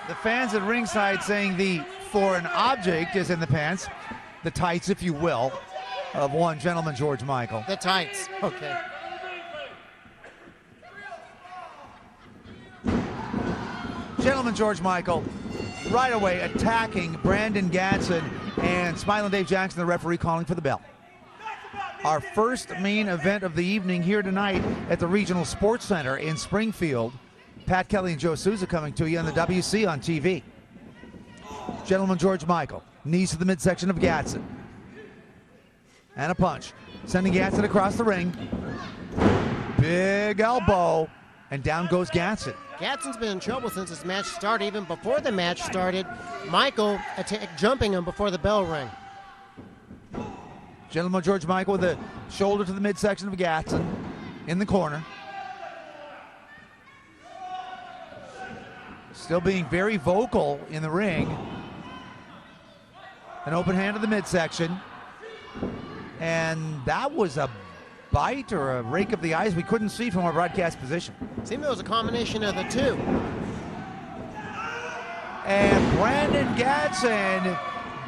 The fans at ringside saying the foreign object is in the pants, the tights, if you will, of one gentleman, George Michael. The tights. Okay. Gentleman George Michael right away attacking Brandon Gatson, and Smiling Dave Jackson, the referee, calling for the bell. Our first main event of the evening here tonight at the Regional Sports Center in Springfield. Pat Kelly and Joe Souza coming to you on the WC on TV. Gentleman George Michael, knees to the midsection of Gatson. And a punch, sending Gatson across the ring. Big elbow, and down goes Gatson. Gatson's been in trouble since this match started. Even before the match started, Michael jumping him before the bell rang. Gentleman George Michael with a shoulder to the midsection of Gatson in the corner. Still being very vocal in the ring. An open hand to the midsection. And that was a bite or a rake of the eyes we couldn't see from our broadcast position. Seemed it was a combination of the two. And Brandon Gatson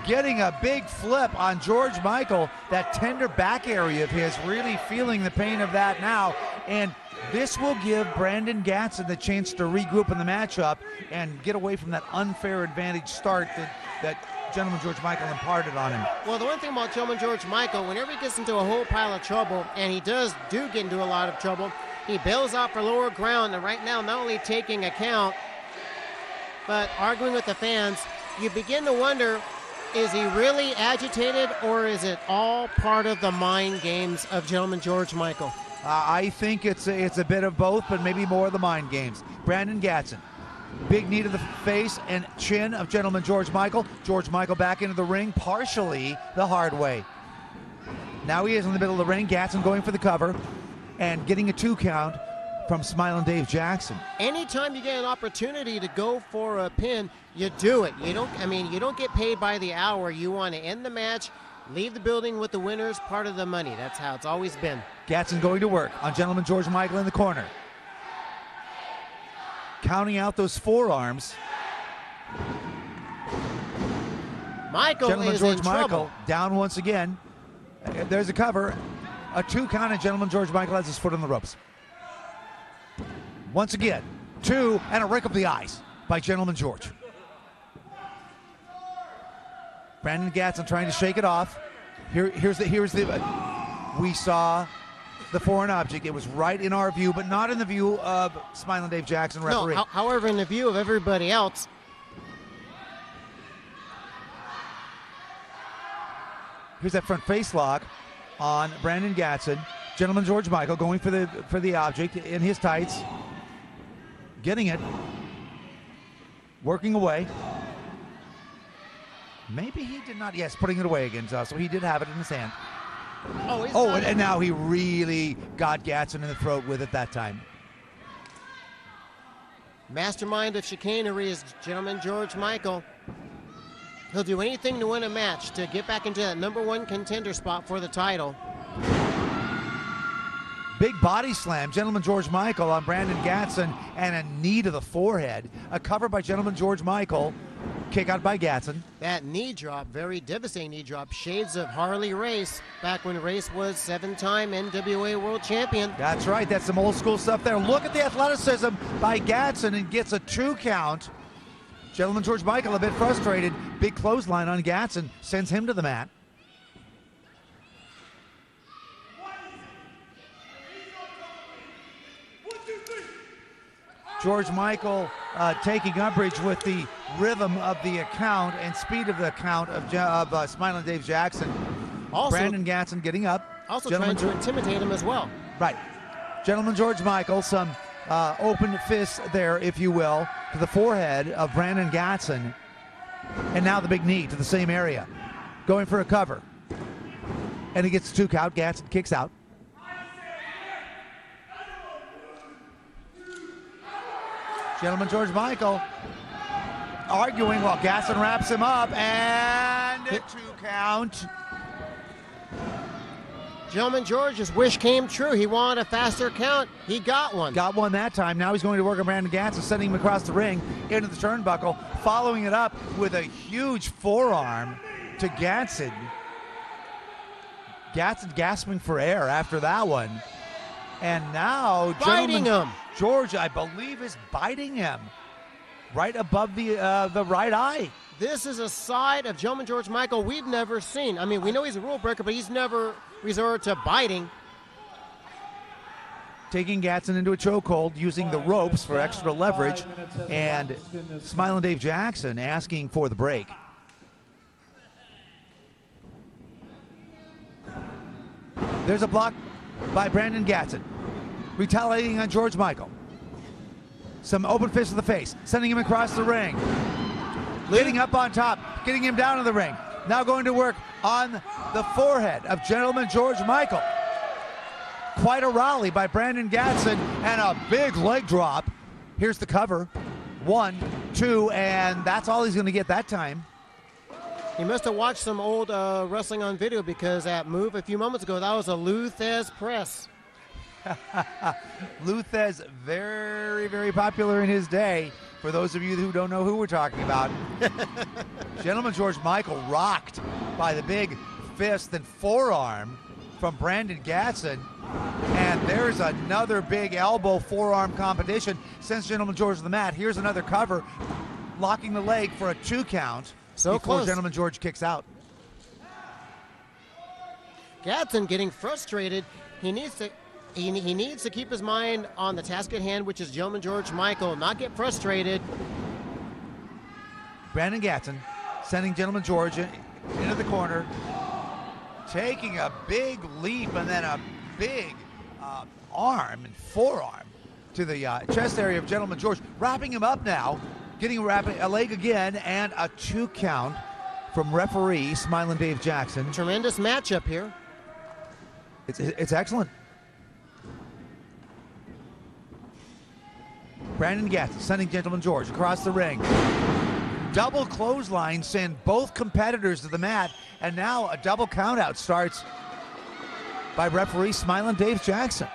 getting a big flip on George Michael. That tender back area of his, really feeling the pain of that now. And this will give Brandon Gatson the chance to regroup in the matchup and get away from that unfair advantage start that Gentleman George Michael imparted on him. Well, the one thing about Gentleman George Michael, whenever he gets into a whole pile of trouble, and he do get into a lot of trouble, he bails out for lower ground, and right now not only taking a count, but arguing with the fans. You begin to wonder, is he really agitated, or is it all part of the mind games of Gentleman George Michael? I think it's a bit of both, but maybe more of the mind games. Brandon Gatson. Big knee to the face and chin of Gentleman George Michael. George Michael back into the ring, partially the hard way. Now he is in the middle of the ring. Gatson going for the cover and getting a 2 count from Smiling Dave Jackson. Anytime you get an opportunity to go for a pin, you do it. You don't get paid by the hour. You want to end the match, leave the building with the winners, part of the money. That's how it's always been. Gatson going to work on Gentleman George Michael in the corner. Counting out those forearms. Michael Gentleman is George in Michael trouble. down once again. There's a cover. A 2 count, and Gentleman George Michael has his foot on the ropes. Once again, 2 and a rake of the eyes by Gentleman George. Brandon Gatson trying to shake it off. Here's the we saw the foreign object. It was right in our view, but not in the view of Smiling Dave Jackson, referee. No, however, in the view of everybody else. Here's that front face lock on Brandon Gatson. Gentleman George Michael going for the object in his tights. Getting it. Working away. Maybe he did not. Yes, putting it away again. So he did have it in his hand. And now he really got Gatson in the throat with it that time. Mastermind of chicanery is Gentleman George Michael. He'll do anything to win a match to get back into that #1 contender spot for the title. Big body slam, Gentleman George Michael on Brandon Gatson, and a knee to the forehead. A cover by Gentleman George Michael. Kick out by Gatson. That knee drop, very devastating knee drop. Shades of Harley Race, back when Race was 7-time NWA World Champion. That's right, that's some old school stuff there. Look at the athleticism by Gatson, and gets a 2 count. Gentleman George Michael a bit frustrated. Big clothesline on Gatson, sends him to the mat. George Michael taking umbrage with the rhythm of the account and speed of the account of Smiling Dave Jackson. Also, Brandon Gatson getting up. Also trying to intimidate him as well. Right. Gentleman George Michael, some open fists there, if you will, to the forehead of Brandon Gatson. And now the big knee to the same area. Going for a cover. And he gets a 2 count. Gatson kicks out. Gentleman George Michael arguing while Gatson wraps him up, and a 2 count. Gentleman George's wish came true. He wanted a faster count. He got one. Got one that time. Now he's going to work on Brandon Gatson, sending him across the ring into the turnbuckle, following it up with a huge forearm to Gatson. Gatson gasping for air after that one. And now Biting him. George, I believe, is biting him right above the right eye. This is a side of Gentleman George Michael we've never seen. I mean, we know he's a rule breaker, but he's never resorted to biting. Taking Gatson into a chokehold, using the ropes for extra leverage, and Smiling Dave Jackson asking for the break. There's a block by Brandon Gatson, retaliating on George Michael. Some open fist to the face, sending him across the ring. Leading up on top, getting him down to the ring. Now going to work on the forehead of Gentleman George Michael. Quite a rally by Brandon Gatson and a big leg drop. Here's the cover. 1, 2, and that's all he's going to get that time. He must have watched some old wrestling on video, because that move a few moments ago, that was a Luthez press. Luthez, very, very popular in his day. For those of you who don't know who we're talking about, Gentleman George Michael rocked by the big fist and forearm from Brandon Gatson. And there's another big elbow forearm competition. Sends Gentleman George to the mat. Here's another cover, locking the leg for a 2 count. So before close. Gentleman George kicks out. Gatson getting frustrated. He needs to keep his mind on the task at hand, which is Gentleman George Michael, not get frustrated. Brandon Gatson sending Gentleman George into the corner, taking a big leap and then a big arm and forearm to the chest area of Gentleman George, wrapping him up now, getting a leg again, and a 2 count from referee Smiling Dave Jackson. Tremendous matchup here. It's excellent. Brandon Gatson sending Gentleman George across the ring. Double clothesline send both competitors to the mat, and now a double countout starts by referee Smiling Dave Jackson.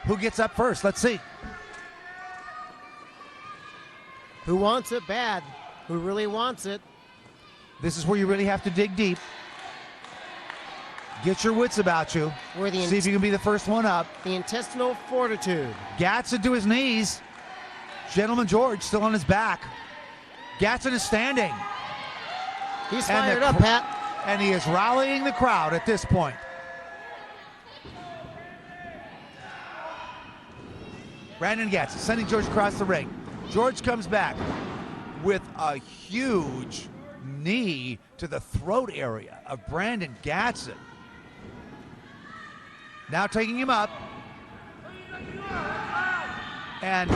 Who gets up first? Let's see. Who wants it bad? Who really wants it? This is where you really have to dig deep. Get your wits about you. See if you can be the first one up. The intestinal fortitude. Gatson to his knees. Gentleman George still on his back. Gatson is standing. He's fired up, Pat. And he is rallying the crowd at this point. Brandon Gatson sending George across the ring. George comes back with a huge knee to the throat area of Brandon Gatson. Now taking him up. And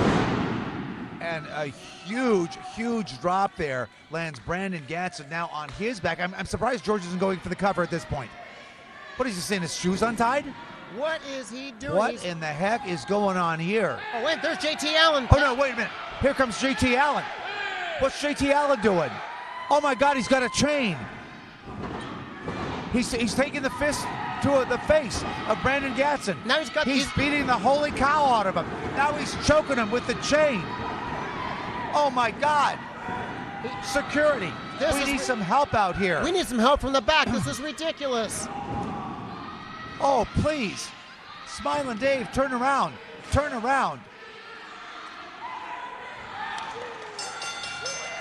a huge, huge drop there lands Brandon Gatson now on his back. I'm surprised George isn't going for the cover at this point. What is he saying, his shoes untied? What is he doing? What in the heck is going on here? Oh, wait, there's JT Allen. Oh, no, wait a minute. Here comes JT Allen. What's JT Allen doing? Oh, my God, he's got a chain. He's taking the fist to the face of Brandon Gatson. Now he's beating the holy cow out of him. Now he's choking him with the chain. Oh, my God. Security. We need some help out here. We need some help from the back. This is ridiculous. Oh, please. Smiling Dave, turn around. Turn around.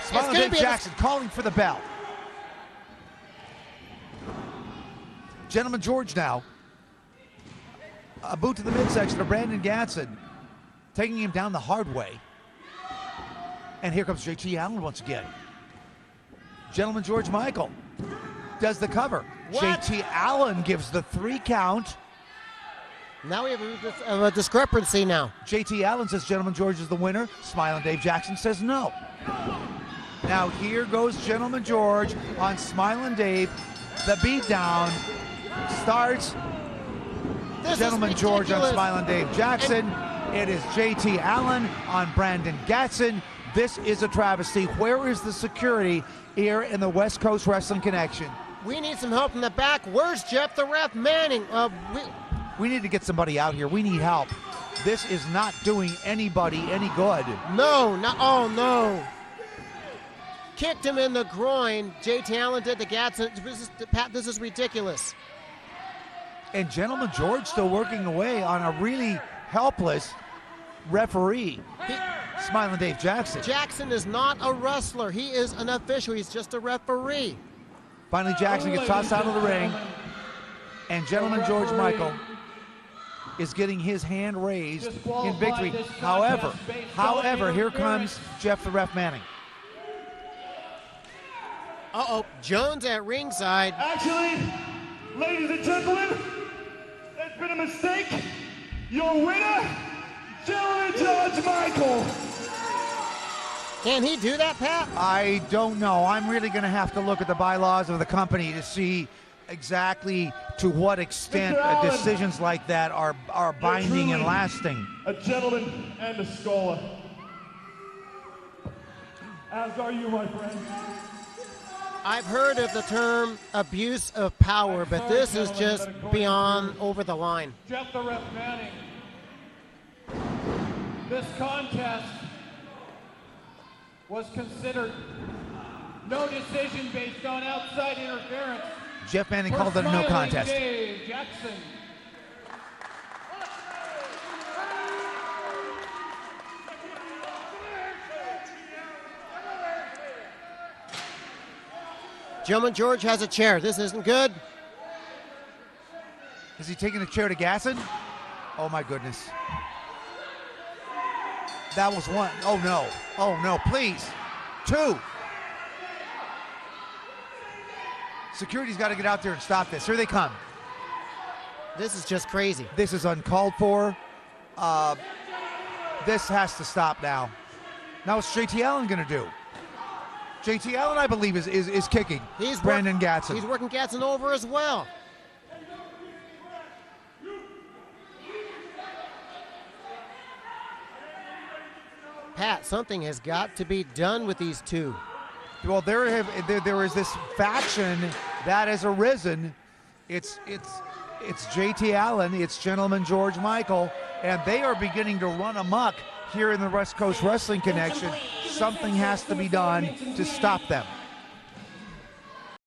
Smiling Dave Jackson calling for the bell. Gentleman George now. A boot to the midsection of Brandon Gatson, taking him down the hard way. And here comes JT Allen once again. Gentleman George Michael does the cover. What? JT Allen gives the 3 count. Now we have a discrepancy now. JT Allen says Gentleman George is the winner. Smiling Dave Jackson says no. Now here goes Gentleman George on Smiling Dave. The beatdown starts. Gentleman George on Smiling Dave Jackson. It is JT Allen on Brandon Gatson. This is a travesty. Where is the security here in the West Coast Wrestling Connection? We need some help from the back. Where's Jeff the Ref Manning? We need to get somebody out here. We need help. This is not doing anybody any good. No, oh no. Kicked him in the groin. JT Allen did the Gatson. Pat, this is ridiculous. And Gentleman George still working away on a really helpless referee, Smiling Dave Jackson. Jackson is not a wrestler. He is an official. He's just a referee. Finally, Jackson gets tossed out of the ring, and Gentleman George Michael is getting his hand raised in victory. However, here comes Jeff the Ref Manning. Uh-oh, Jones at ringside. Actually, ladies and gentlemen, there's been a mistake. Your winner, Gentleman George Michael. Can he do that, Pat? I don't know. I'm really going to have to look at the bylaws of the company to see exactly to what extent decisions like that are binding and lasting. A gentleman and a scholar. As are you, my friend. I've heard of the term abuse of power, but this is just beyond over the line. Jeff the Ref Manning. This contest was considered no decision based on outside interference. Jeff Manning called it a no contest. Dave Jackson. Gentleman George has a chair. This isn't good. Is he taking a chair to Gatson? Oh my goodness. That was one. Oh no. Oh no, please. Two. Security's got to get out there and stop this. Here they come. This is just crazy. This is uncalled for. This has to stop now. Now what's JT Allen going to do? JT Allen, I believe, is kicking Brandon Gatson. He's working Gatson over as well. Pat, something has got to be done with these two. Well, there is this faction that has arisen. It's JT Allen, it's Gentleman George Michael, and they are beginning to run amok here in the West Coast Wrestling Connection. Something has to be done to stop them.